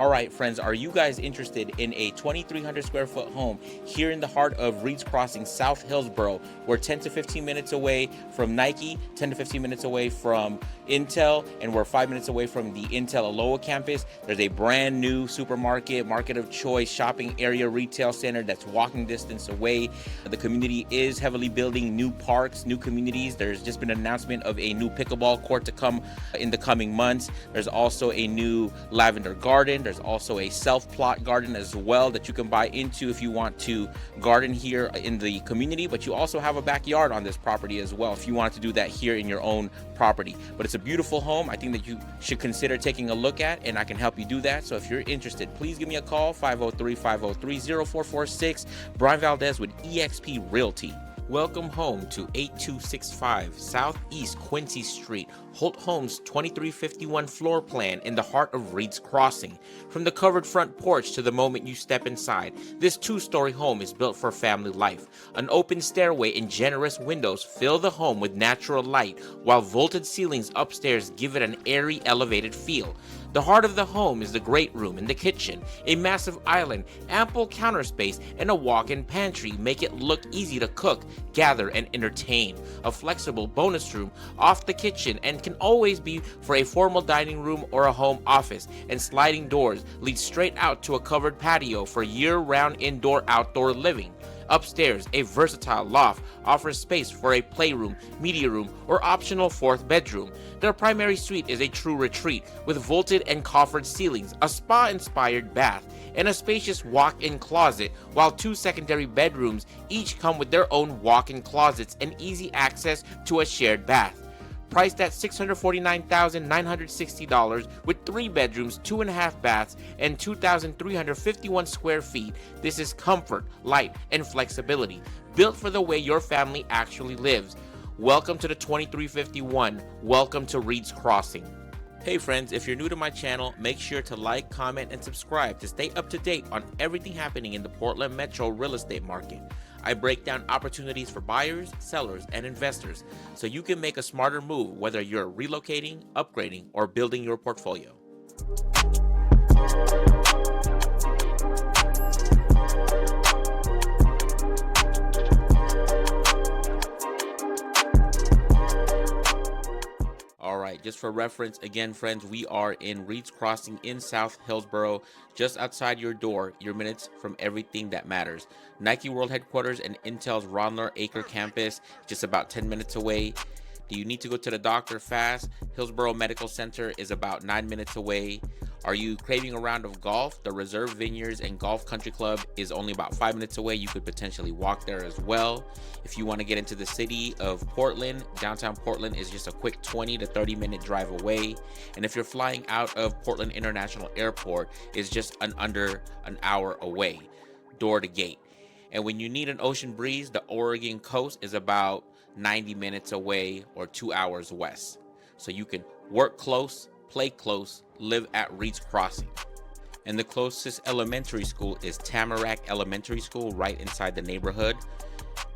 All right, friends, are you guys interested in a 2,300 square foot home here in the heart of Reed's Crossing, South Hillsboro? We're 10 to 15 minutes away from Nike, 10 to 15 minutes away from Intel, and we're 5 minutes away from the Intel Aloha campus. There's a brand new supermarket, market of choice, shopping area, retail center that's walking distance away. The community is heavily building new parks, new communities. There's just been an announcement of a new pickleball court to come in the coming months. There's also a new lavender garden. There's also a self-plot garden as well that you can buy into if you want to garden here in the community, but you also have a backyard on this property as well if you want to do that here in your own property. But it's a beautiful home. I think that you should consider taking a look at, and I can help you do that. So if you're interested, please give me a call, 503-503-0446. Brian Valdez with eXp Realty. Welcome home to 8265 Southeast Quincy Street, Holt Homes 2351 floor plan in the heart of Reed's Crossing. From the covered front porch to the moment you step inside, this two-story home is built for family life. An open stairway and generous windows fill the home with natural light, while vaulted ceilings upstairs give it an airy, elevated feel. The heart of the home is the great room and the kitchen. A massive island, ample counter space, and a walk-in pantry make it look easy to cook, gather, and entertain. A flexible bonus room off the kitchen and can always be for a formal dining room or a home office, and sliding doors lead straight out to a covered patio for year-round indoor-outdoor living. Upstairs, a versatile loft offers space for a playroom, media room, or optional fourth bedroom. Their primary suite is a true retreat with vaulted and coffered ceilings, a spa-inspired bath, and a spacious walk-in closet, while two secondary bedrooms each come with their own walk-in closets and easy access to a shared bath. Priced at $649,960 with 3 bedrooms, 2.5 baths, and 2,351 square feet, this is comfort, light, and flexibility, built for the way your family actually lives. Welcome to the 2351. Welcome to Reed's Crossing. Hey friends, if you're new to my channel, make sure to like, comment, and subscribe to stay up to date on everything happening in the Portland metro real estate market. I break down opportunities for buyers, sellers, and investors so you can make a smarter move whether you're relocating, upgrading, or building your portfolio. All right, just for reference, again, friends, we are in Reed's Crossing in South Hillsboro, just outside your door, your minutes from everything that matters. Nike World Headquarters and Intel's Ronler Acre campus, just about 10 minutes away. Do you need to go to the doctor fast? Hillsboro Medical Center is about 9 minutes away. Are you craving a round of golf? The Reserve Vineyards and Golf Country Club is only about 5 minutes away. You could potentially walk there as well. If you want to get into the city of Portland, downtown Portland is just a quick 20 to 30 minute drive away. And if you're flying out of Portland International Airport, it's just under an hour away, door to gate. And when you need an ocean breeze, the Oregon coast is about 90 minutes away or 2 hours west. So you can work close, play close, live at Reed's Crossing. And the closest elementary school is Tamarack Elementary School, right inside the neighborhood.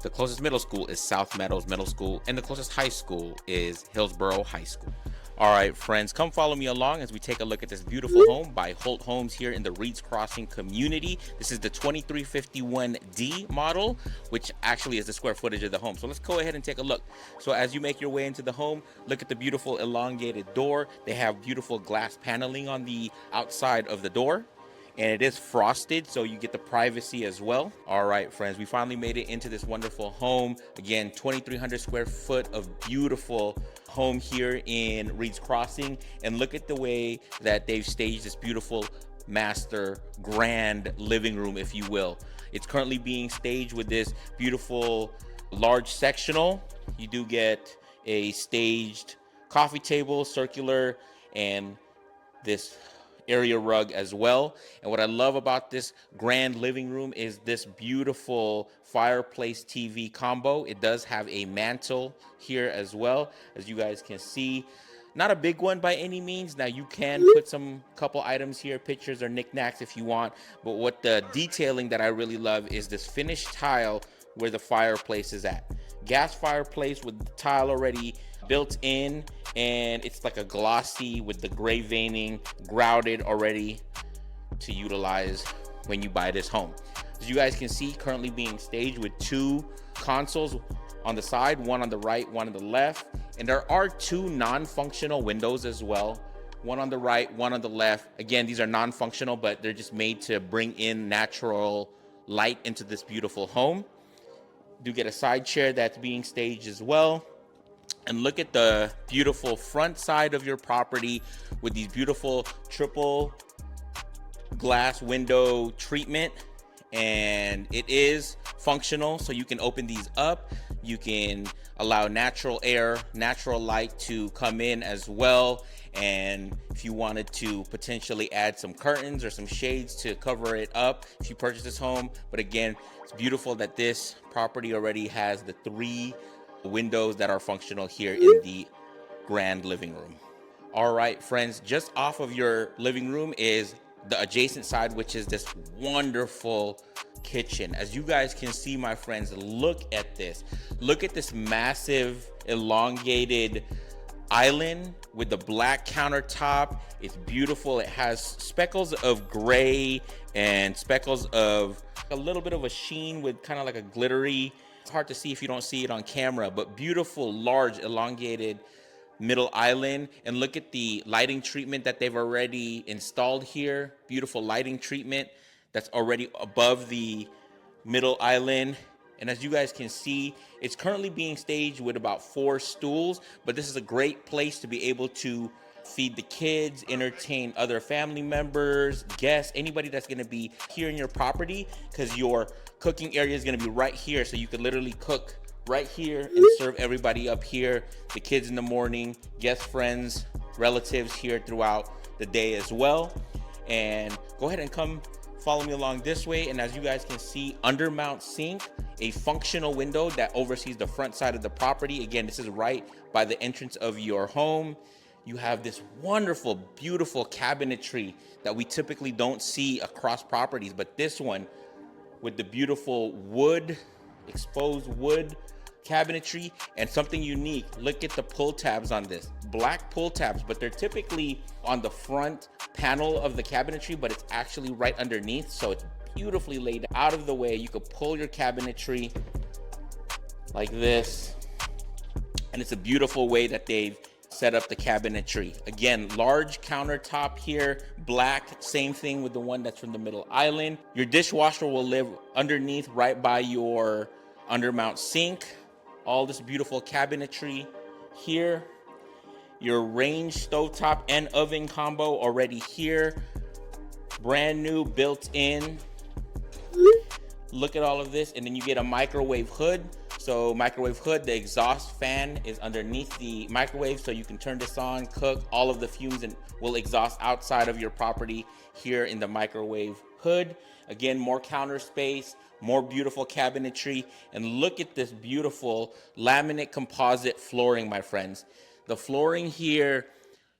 The closest middle school is South Meadows Middle School, and the closest high school is Hillsboro High School. All right, friends, come follow me along as we take a look at this beautiful home by Holt Homes here in the Reed's Crossing community. This is the 2351D model, which actually is the square footage of the home. So let's go ahead and take a look. So as you make your way into the home, look at the beautiful elongated door. They have beautiful glass paneling on the outside of the door, and it is frosted, so you get the privacy as well. All right, friends, we finally made it into this wonderful home. Again, 2,300 square foot of beautiful home here in Reed's Crossing. And look at the way that they've staged this beautiful master grand living room, if you will. It's currently being staged with this beautiful large sectional. You do get a staged coffee table, circular, and this area rug as well. And what I love about this grand living room is this beautiful fireplace TV combo. It does have a mantle here as well, as you guys can see. Not a big one by any means. Now you can put some couple items here, pictures or knickknacks if you want, but what the detailing that I really love is this finished tile where the fireplace is at. Gas fireplace with the tile already built in, and it's like a glossy with the gray veining, grouted already. to utilize when you buy this home. As you guys can see, currently being staged with 2 consoles on the side, one on the right, one on the left. And there are 2 non-functional windows as well. One on the right, one on the left. Again, these are non-functional, but they're just made to bring in natural light into this beautiful home. Do get a side chair that's being staged as well. And look at the beautiful front side of your property with these beautiful triple glass window treatment. And it is functional, so you can open these up. You can allow natural air, natural light to come in as well. And if you wanted to potentially add some curtains or some shades to cover it up if you purchase this home. But again, it's beautiful that this property already has the 3 windows that are functional here in the grand living room. All right, friends, just off of your living room is the adjacent side, which is this wonderful kitchen. As you guys can see, my friends, look at this. Look at this massive elongated island with the black countertop. It's beautiful. It has speckles of gray and speckles of a little bit of a sheen with kind of like a glittery. It's hard to see if you don't see it on camera, but beautiful, large, elongated middle island. And look at the lighting treatment that they've already installed here. Beautiful lighting treatment that's already above the middle island. And as you guys can see, it's currently being staged with about 4 stools, but this is a great place to be able to feed the kids, entertain other family members, guests, anybody that's going to be here in your property, because your cooking area is going to be right here. So you could literally cook right here and serve everybody up here, the kids in the morning, guests, friends, relatives here throughout the day as well. And go ahead and come follow me along this way. And as you guys can see, undermount sink, a functional window that oversees the front side of the property. Again, this is right by the entrance of your home. You have this wonderful, beautiful cabinetry that we typically don't see across properties, but this one with the beautiful wood, exposed wood cabinetry, and something unique. Look at the pull tabs on this. Black pull tabs, but they're typically on the front panel of the cabinetry, but it's actually right underneath, so it's beautifully laid out of the way. You could pull your cabinetry like this, and it's a beautiful way that they've set up the cabinetry. Again, large countertop here, black, same thing with the one that's from the middle island. Your dishwasher will live underneath right by your undermount sink. All this beautiful cabinetry here. Your range stovetop and oven combo already here. Brand new, built in. Look at all of this, and then you get a microwave hood. So microwave hood, the exhaust fan is underneath the microwave, so you can turn this on, cook. All of the fumes and will exhaust outside of your property here in the microwave hood. Again, more counter space, more beautiful cabinetry, and look at this beautiful laminate composite flooring, my friends. The flooring here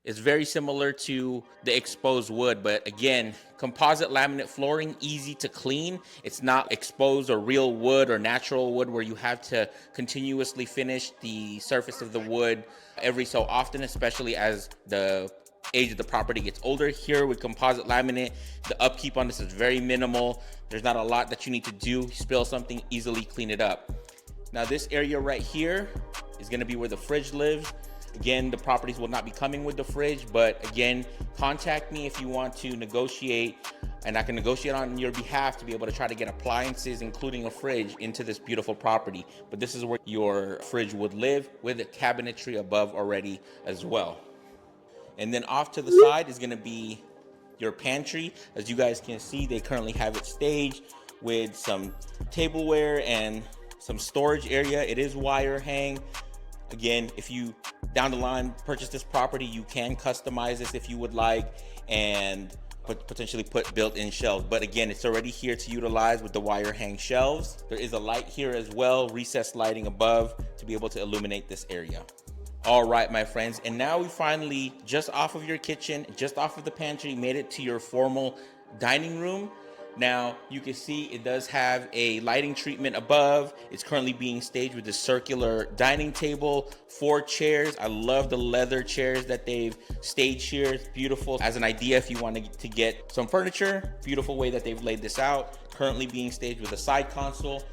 is very similar to the exposed wood, but again, composite laminate flooring, easy to clean. It's not exposed or real wood or natural wood where you have to continuously finish the surface of the wood every so often, especially as the age of the property gets older. Here with composite laminate, the upkeep on this is very minimal. There's not a lot that you need to do. You spill something, easily clean it up. Now this area right here is going to be where the fridge lives. Again, the properties will not be coming with the fridge, but again, contact me if you want to negotiate, and I can negotiate on your behalf to be able to try to get appliances, including a fridge, into this beautiful property. But this is where your fridge would live with a cabinetry above already as well. And then off to the side is going to be your pantry. As you guys can see, they currently have it staged with some tableware and some storage area. It is wire hang. Again, if you down the line purchase this property, you can customize this if you would like, and potentially put built-in shelves. But again, it's already here to utilize with the wire hang shelves. There is a light here as well, recessed lighting above to be able to illuminate this area. All right, my friends, and now we finally, just off of your kitchen, just off of the pantry, made it to your formal dining room. Now, you can see it does have a lighting treatment above. It's currently being staged with this circular dining table, 4 chairs. I love the leather chairs that they've staged here. It's beautiful. As an idea, if you want to get some furniture, beautiful way that they've laid this out. Currently being staged with a side console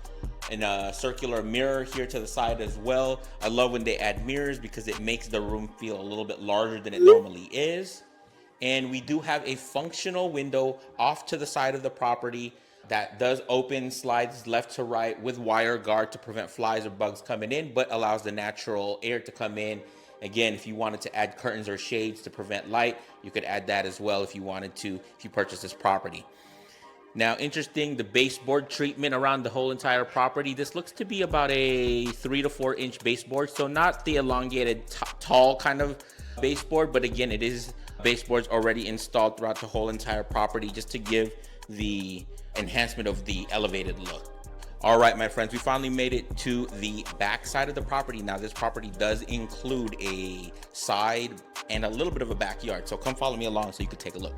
and a circular mirror here to the side as well. I love when they add mirrors because it makes the room feel a little bit larger than it normally is. And we do have a functional window off to the side of the property that does open, slides left to right with wire guard to prevent flies or bugs coming in, but allows the natural air to come in. Again, if you wanted to add curtains or shades to prevent light, you could add that as well if you wanted to, if you purchase this property. Now, interesting, the baseboard treatment around the whole entire property. This looks to be about a 3 to 4 inch baseboard, so not the elongated, tall kind of baseboard, but again, it is baseboards already installed throughout the whole entire property just to give the enhancement of the elevated look. All right, my friends, we finally made it to the back side of the property. Now, this property does include a side and a little bit of a backyard, so come follow me along so you can take a look.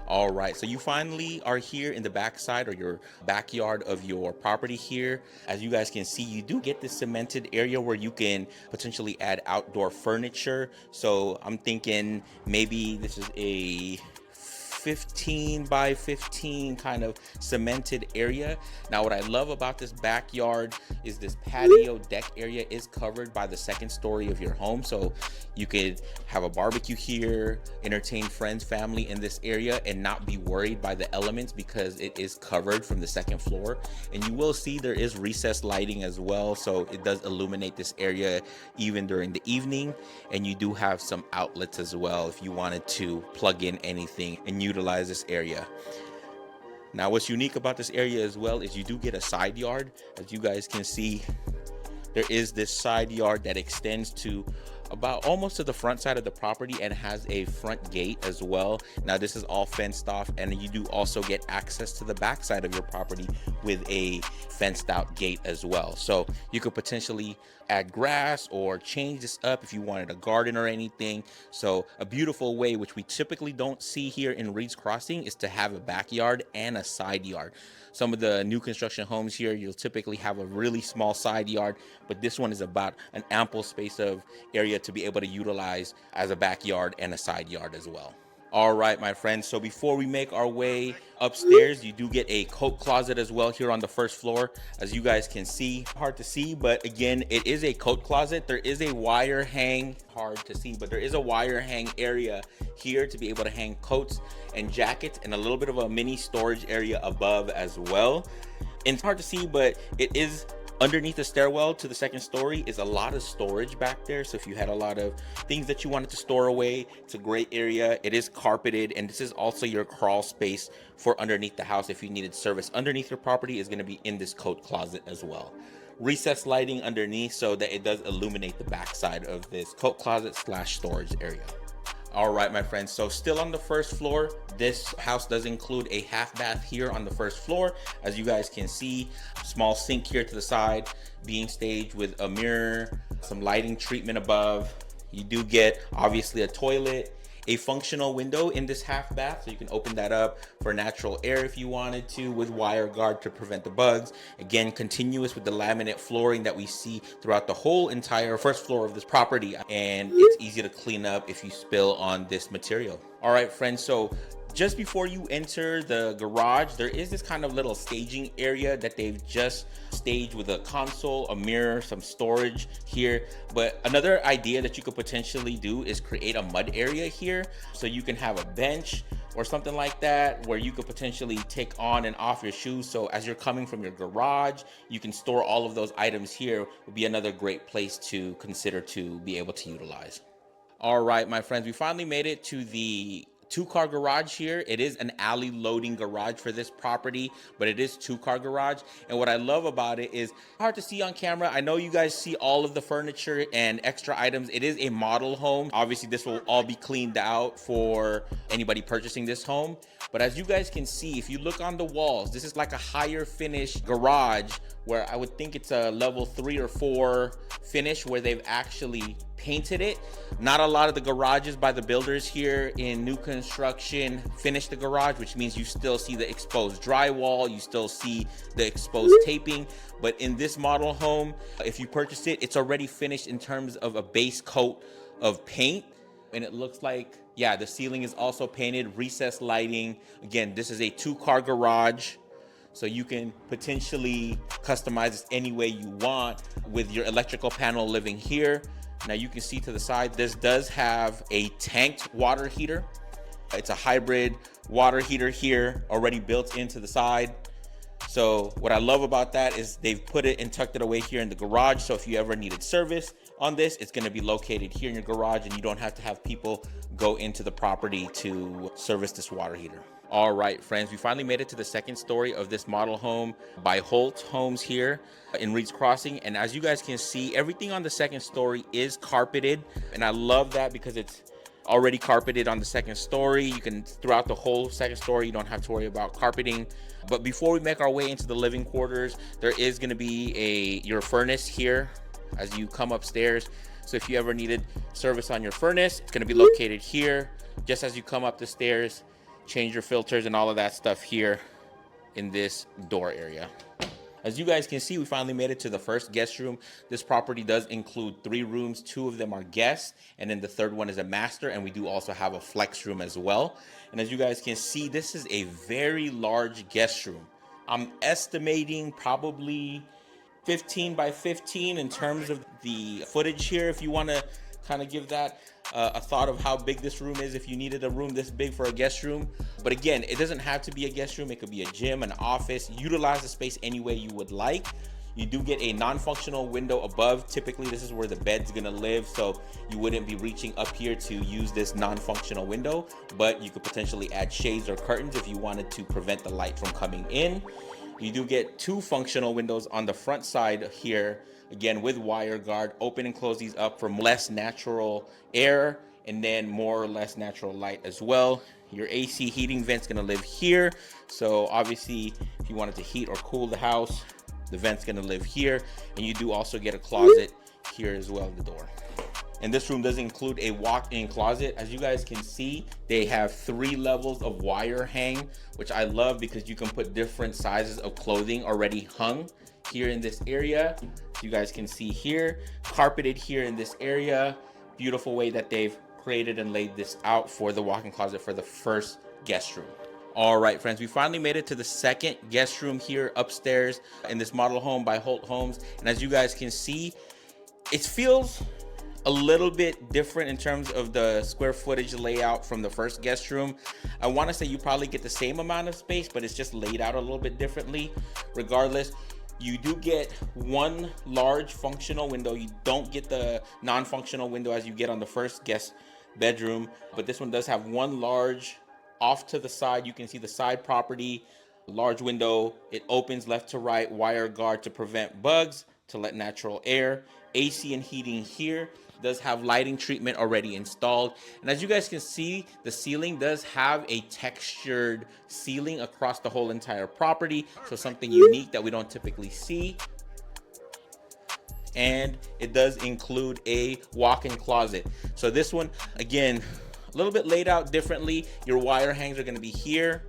All right, so you finally are here in the backside or your backyard of your property here. As you guys can see, you do get this cemented area where you can potentially add outdoor furniture. So I'm thinking maybe this is a 15 by 15 kind of cemented area. Now, what I love about this backyard is this patio deck area is covered by the second story of your home. So you could have a barbecue here, entertain friends, family in this area, and not be worried by the elements because it is covered from the second floor. And you will see there is recessed lighting as well. So it does illuminate this area even during the evening. And you do have some outlets as well if you wanted to plug in anything and utilize this area. Now, what's unique about this area as well is you do get a side yard. As you guys can see, there is this side yard that extends to about almost to the front side of the property and has a front gate as well. Now, this is all fenced off, and you do also get access to the back side of your property with a fenced out gate as well. So you could potentially add grass or change this up if you wanted a garden or anything. So a beautiful way, which we typically don't see here in Reed's Crossing, is to have a backyard and a side yard. Some of the new construction homes here, you'll typically have a really small side yard, but this one is about an ample space of area to be able to utilize as a backyard and a side yard as well. All right, my friends, so before we make our way upstairs, you do get a coat closet as well here on the first floor. As you guys can see, hard to see, but again, it is a coat closet. There is a wire hang, hard to see, but there is a wire hang area here to be able to hang coats and jackets, and a little bit of a mini storage area above as well. And it's hard to see, but it is underneath the stairwell to the second story is a lot of storage back there. So if you had a lot of things that you wanted to store away, it's a great area. It is carpeted, and this is also your crawl space for underneath the house. If you needed service underneath your property, is going to be in this coat closet as well. Recessed lighting underneath so that it does illuminate the backside of this coat closet / storage area. All right, my friends, so still on the first floor, this house does include a half bath here on the first floor. As you guys can see, small sink here to the side being staged with a mirror, some lighting treatment above. You do get obviously a toilet, a functional window in this half bath, so you can open that up for natural air if you wanted to, with wire guard to prevent the bugs. Again, continuous with the laminate flooring that we see throughout the whole entire first floor of this property, and it's easy to clean up if you spill on this material. All right, friends, so just before you enter the garage, there is this kind of little staging area that they've just staged with a console, a mirror, some storage here. But another idea that you could potentially do is create a mud area here, so you can have a bench or something like that where you could potentially take on and off your shoes. So as you're coming from your garage, you can store all of those items here. Would be another great place to consider to be able to utilize. All right, my friends, we finally made it to the 2-car garage here. It is an alley loading garage for this property, but it is 2-car garage. And what I love about it is hard to see on camera. I know you guys see all of the furniture and extra items. It is a model home. Obviously, this will all be cleaned out for anybody purchasing this home. But as you guys can see, if you look on the walls, this is like a higher finish garage where I would think it's a level 3 or 4 finish where they've actually painted it. Not a lot of the garages by the builders here in new construction finish the garage, which means you still see the exposed drywall, you still see the exposed taping. But in this model home, if you purchase it, it's already finished in terms of a base coat of paint. And it looks like, yeah, the ceiling is also painted, recessed lighting. Again, this is a 2-car garage, so you can potentially customize this any way you want with your electrical panel living here. Now you can see to the side, this does have a tanked water heater. It's a hybrid water heater here, already built into the side. So what I love about that is they've put it and tucked it away here in the garage. So if you ever needed service on this, it's going to be located here in your garage and you don't have to have people go into the property to service this water heater. All right, friends, we finally made it to the second story of this model home by Holt Homes here in Reed's Crossing. And as you guys can see, everything on the second story is carpeted. And I love that because it's already carpeted on the second story. You can, throughout the whole second story, you don't have to worry about carpeting. But before we make our way into the living quarters, there is going to be your furnace here as you come upstairs. So if you ever needed service on your furnace, it's going to be located here. Just as you come up the stairs, change your filters and all of that stuff here in this door area. As you guys can see, we finally made it to the first guest room. This property does include 3 rooms. 2 of them are guests, and then the third one is a master, and we do also have a flex room as well. And as you guys can see, this is a very large guest room. I'm estimating probably 15 by 15 in terms of the footage here, if you want to kind of give that a thought of how big this room is if you needed a room this big for a guest room. But again, it doesn't have to be a guest room. It could be a gym, an office. Utilize the space any way you would like. You do get a non-functional window above. Typically, this is where the bed's gonna live, so you wouldn't be reaching up here to use this non-functional window, but you could potentially add shades or curtains if you wanted to prevent the light from coming in. You do get 2 functional windows on the front side here, again with wire guard. Open and close these up for less natural air and then more or less natural light as well. Your AC heating vent's gonna live here, so obviously if you wanted to heat or cool the house, the vent's gonna live here. And you do also get a closet here as well in the door. And this room does include a walk-in closet. As you guys can see, they have 3 levels of wire hang, which I love because you can put different sizes of clothing already hung here in this area. So you guys can see here, carpeted here in this area. Beautiful way that they've created and laid this out for the walk-in closet for the first guest room. All right, friends, we finally made it to the second guest room here upstairs in this model home by Holt Homes. And as you guys can see, it feels a little bit different in terms of the square footage layout from the first guest room. I want to say you probably get the same amount of space, but it's just laid out a little bit differently. Regardless, you do get 1 large functional window. You don't get the non-functional window as you get on the first guest bedroom, but this one does have 1 large off to the side. You can see the side property, large window. It opens left to right, wire guard to prevent bugs, to let natural air. AC and heating here. Does have lighting treatment already installed. And as you guys can see, the ceiling does have a textured ceiling across the whole entire property. So something unique that we don't typically see. And it does include a walk-in closet. So this one, again, a little bit laid out differently. Your wire hangs are gonna be here.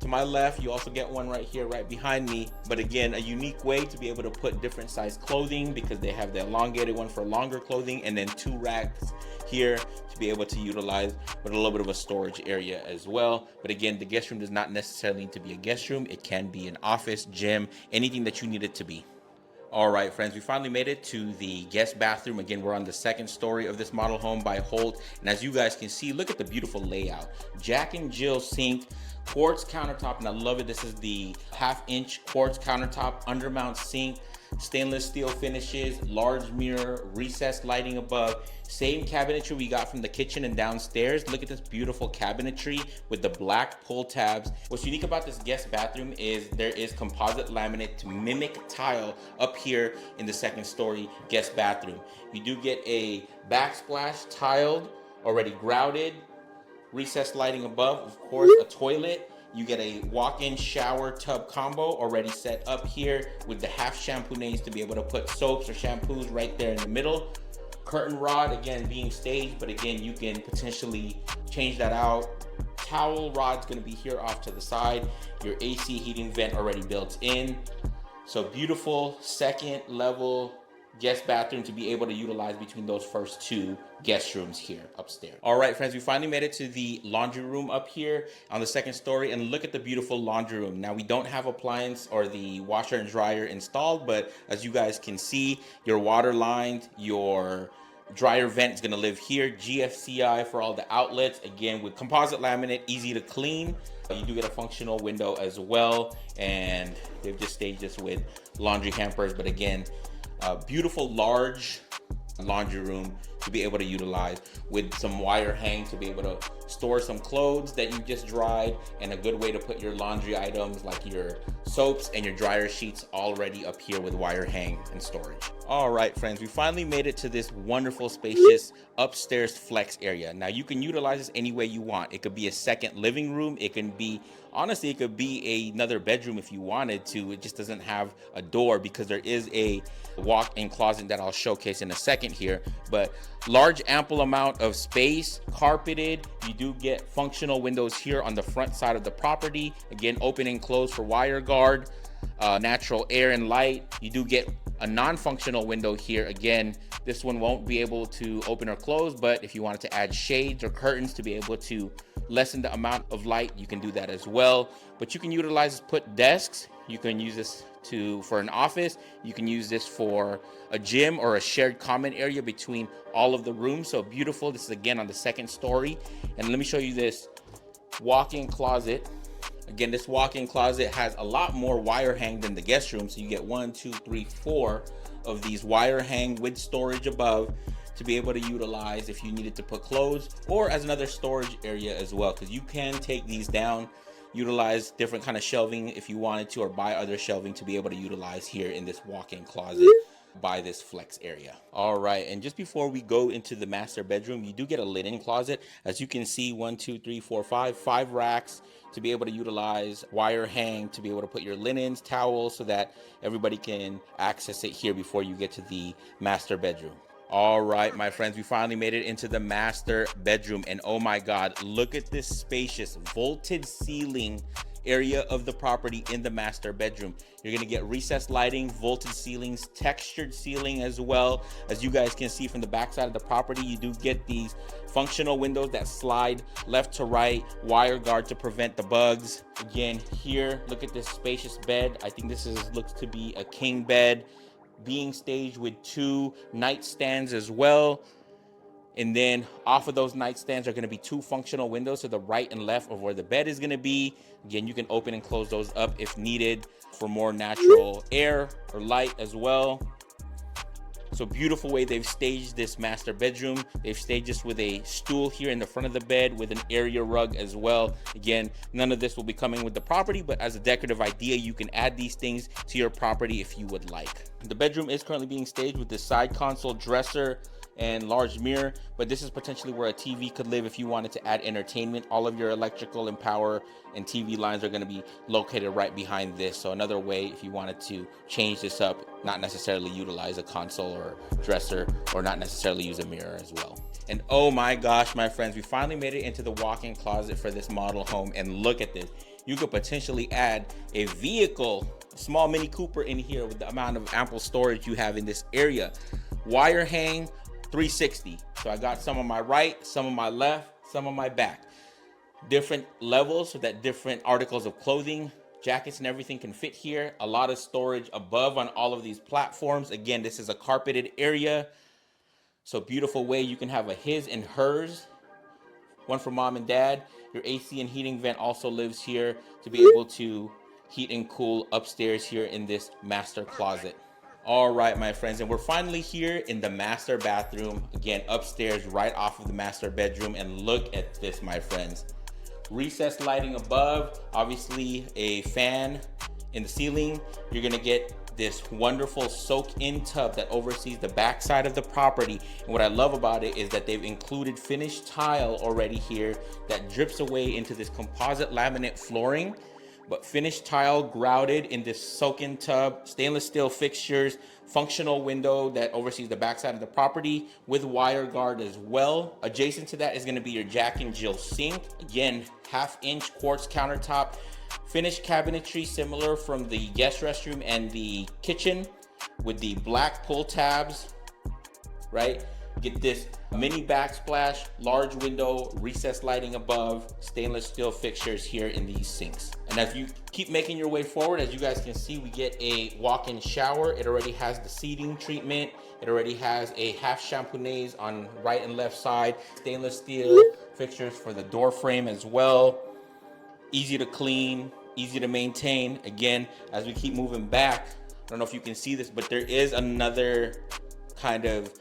To my left, you also get one right here, right behind me. But again, a unique way to be able to put different size clothing because they have the elongated one for longer clothing, and then 2 racks here to be able to utilize with a little bit of a storage area as well. But again, the guest room does not necessarily need to be a guest room. It can be an office, gym, anything that you need it to be. All right, friends, we finally made it to the guest bathroom. Again, we're on the second story of this model home by Holt. And as you guys can see, look at the beautiful layout. Jack and Jill sink, quartz countertop, and I love it. This is the 1/2-inch quartz countertop, undermount sink, stainless steel finishes, large mirror, recessed lighting above. Same cabinetry we got from the kitchen and downstairs. Look at this beautiful cabinetry with the black pull tabs. What's unique about this guest bathroom is there is composite laminate to mimic tile up here in the second story guest bathroom. You do get a backsplash tiled, already grouted, Recessed lighting above, of course, a toilet. You get a walk-in shower tub combo already set up here with the half shampoo nails to be able to put soaps or shampoos right there in the middle. Curtain rod, again, being staged, but again, you can potentially change that out. Towel rod's gonna be here off to the side. Your AC heating vent already built in. So beautiful second level guest bathroom to be able to utilize between those first two guest rooms here upstairs. All right, friends, we finally made it to the laundry room up here on the second story, and look at the beautiful laundry room. Now, we don't have appliance or the washer and dryer installed, but as you guys can see, your water lines, your dryer vent is gonna live here. GFCI for all the outlets, again with composite laminate, easy to clean. You do get a functional window as well, and they've just staged this with laundry hampers, but again, a beautiful large laundry room to be able to utilize with some wire hang to be able to store some clothes that you just dried, and a good way to put your laundry items like your soaps and your dryer sheets already up here with wire hang and storage. All right, friends, we finally made it to this wonderful spacious upstairs flex area. Now you can utilize this any way you want. It could be a second living room. It can be, honestly, it could be another bedroom if you wanted to. It just doesn't have a door because there is a walk-in closet that I'll showcase in a second here, but large ample amount of space, carpeted. You do get functional windows here on the front side of the property, again open and close for wire guard, natural air and light. You do get a non-functional window here. Again, this one won't be able to open or close, but if you wanted to add shades or curtains to be able to lessen the amount of light, you can do that as well. But you can utilize this, put desks. You can use this for an office. You can use this for a gym or a shared common area between all of the rooms. So beautiful. This is again on the second story. And let me show you this walk-in closet. Again, this walk-in closet has a lot more wire hang than the guest room. So you get 1, 2, 3, 4 of these wire hang with storage above to be able to utilize if you needed to put clothes, or as another storage area as well, because you can take these down, utilize different kind of shelving if you wanted to, or buy other shelving to be able to utilize here in this walk-in closet by this flex area. All right, and just before we go into the master bedroom, you do get a linen closet. As you can see, 1, 2, 3, 4, 5 racks to be able to utilize wire hang to be able to put your linens, towels, so that everybody can access it here before you get to the master bedroom. All right, my friends, we finally made it into the master bedroom, and oh my God, look at this spacious vaulted ceiling area of the property in the master bedroom. You're gonna get recessed lighting, vaulted ceilings, textured ceiling as well. As you guys can see from the back side of the property, you do get these functional windows that slide left to right, wire guard to prevent the bugs. Again, here, look at this spacious bed. I think this looks to be a king bed, being staged with 2 nightstands as well. And then off of those nightstands are going to be 2 functional windows to the right and left of where the bed is going to be. Again, you can open and close those up if needed for more natural air or light as well. So beautiful way they've staged this master bedroom. They've staged this with a stool here in the front of the bed with an area rug as well. Again, none of this will be coming with the property, but as a decorative idea, you can add these things to your property if you would like. The bedroom is currently being staged with this side console, dresser, and large mirror, but this is potentially where a TV could live if you wanted to add entertainment. All of your electrical and power and TV lines are going to be located right behind this. So another way if you wanted to change this up, not necessarily utilize a console or dresser, or not necessarily use a mirror as well. And oh my gosh, my friends, we finally made it into the walk-in closet for this model home, and look at this. You could potentially add a vehicle, a small Mini Cooper in here with the amount of ample storage you have in this area. Wire hang 360. So I got some on my right, some on my left, some on my back. Different levels so that different articles of clothing, jackets and everything can fit here. A lot of storage above on all of these platforms. Again, this is a carpeted area. So beautiful way you can have a his and hers. One for mom and dad. Your AC and heating vent also lives here to be able to heat and cool upstairs here in this master closet. All right, my friends, and we're finally here in the master bathroom, again upstairs right off of the master bedroom, and look at this, my friends. Recessed lighting above, obviously a fan in the ceiling. You're gonna get this wonderful soak-in tub that oversees the back side of the property. And what I love about it is that they've included finished tile already here that drips away into this composite laminate flooring, but finished tile grouted in this soak-in tub, stainless steel fixtures, functional window that oversees the backside of the property with wire guard as well. Adjacent to that is going to be your Jack and Jill sink. Again, 1/2-inch quartz countertop, finished cabinetry similar from the guest restroom and the kitchen with the black pull tabs, right? Get this mini backsplash, large window, recessed lighting above, stainless steel fixtures here in these sinks. And as you keep making your way forward, as you guys can see, we get a walk-in shower. It already has the seating treatment. It already has a half shampoonaise on right and left side, stainless steel fixtures for the door frame as well. Easy to clean, easy to maintain. Again, as we keep moving back, I don't know if you can see this, but there is another kind of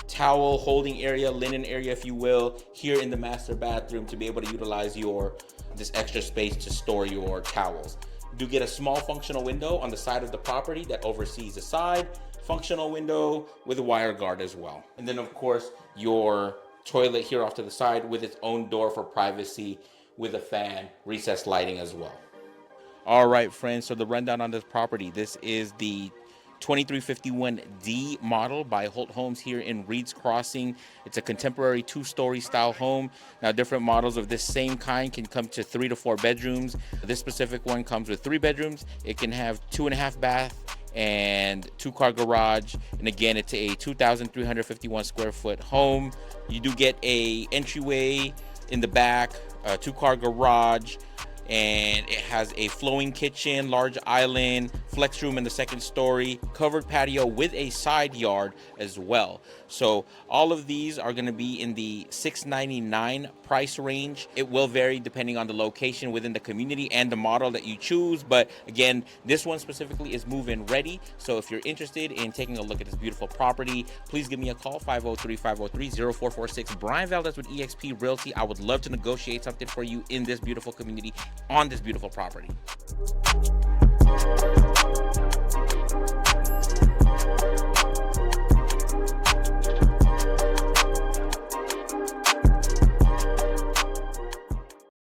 towel holding area, linen area, if you will, here in the master bathroom to be able to utilize this extra space to store your towels. You do get a small functional window on the side of the property that oversees the side, functional window with a wire guard as well. And then of course, your toilet here off to the side with its own door for privacy with a fan, recessed lighting as well. All right, friends, so the rundown on this property. This is the 2351D model by Holt Homes here in Reed's Crossing. It's a contemporary 2-story style home. Now, different models of this same kind can come to 3 to 4 bedrooms. This specific one comes with 3 bedrooms. It can have 2.5 bath and 2-car garage. And again, it's a 2,351 square foot home. You do get a entryway in the back, a 2-car garage, and it has a flowing kitchen, large island, flex room in the 2nd story, covered patio with a side yard as well. So all of these are going to be in the $699 price range. It will vary depending on the location within the community and the model that you choose. But again, this one specifically is move-in ready. So if you're interested in taking a look at this beautiful property, please give me a call, 503-503-0446. Brian Valdez with eXp Realty. I would love to negotiate something for you in this beautiful community on this beautiful property.